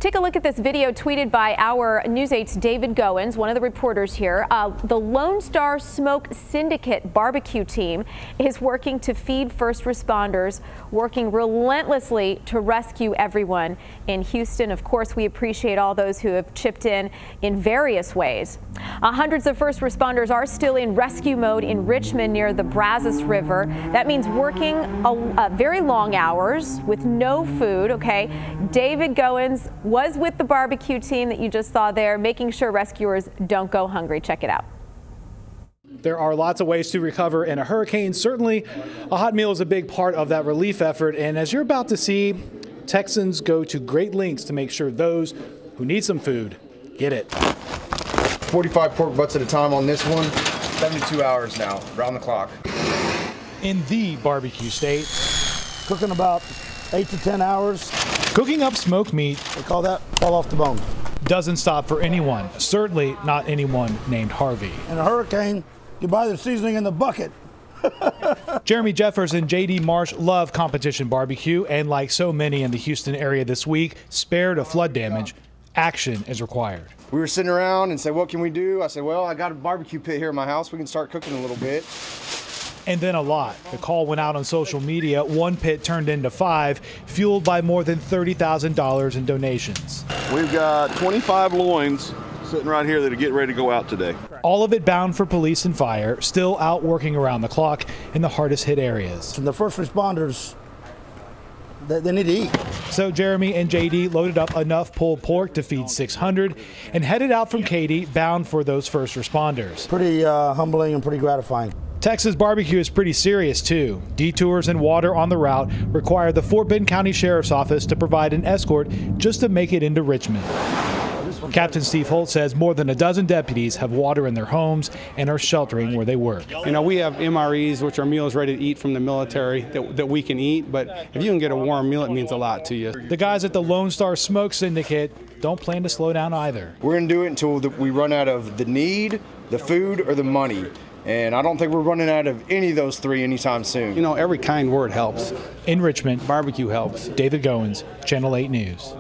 Take a look at this video tweeted by our News 8's David Goins, one of the reporters here. The Lone Star Smoke Syndicate barbecue team is working to feed first responders, working relentlessly to rescue everyone in Houston. Of course, we appreciate all those who have chipped in various ways. Hundreds of first responders are still in rescue mode in Richmond near the Brazos River. That means working very long hours with no food. Okay, David Goins was with the barbecue team that you just saw there, making sure rescuers don't go hungry. Check it out. There are lots of ways to recover in a hurricane. Certainly, a hot meal is a big part of that relief effort. And as you're about to see, Texans go to great lengths to make sure those who need some food get it. 45 pork butts at a time on this one. 72 hours now, round the clock. In the barbecue state, cooking about 8 to 10 hours. Cooking up smoked meat, they call that fall off the bone, doesn't stop for anyone, certainly not anyone named Harvey. In a hurricane, you buy the seasoning in the bucket. Jeremy Jeffers and J.D. Marsh love competition barbecue, and like so many in the Houston area this week, spared of flood damage, action is required. We were sitting around and said, what can we do? I said, well, I got a barbecue pit here in my house. We can start cooking a little bit. And then a lot. The call went out on social media. One pit turned into 5, fueled by more than $30,000 in donations. We've got 25 loins sitting right here that are getting ready to go out today. All of it bound for police and fire, still out working around the clock in the hardest hit areas. And the first responders, they need to eat. So Jeremy and JD loaded up enough pulled pork to feed 600 and headed out from Katy, bound for those first responders. Pretty humbling and pretty gratifying. Texas barbecue is pretty serious too. Detours and water on the route require the Fort Bend County Sheriff's Office to provide an escort just to make it into Richmond. Captain Steve Holt says more than a dozen deputies have water in their homes and are sheltering where they work. You know, we have MREs, which are meals ready to eat from the military that we can eat, but if you can get a warm meal, it means a lot to you. The guys at the Lone Star Smoke Syndicate don't plan to slow down either. We're going to do it until we run out of the need, the food, or the money. And I don't think we're running out of any of those three anytime soon. You know, every kind word helps. In Richmond, barbecue helps. David Goins, Channel 8 News.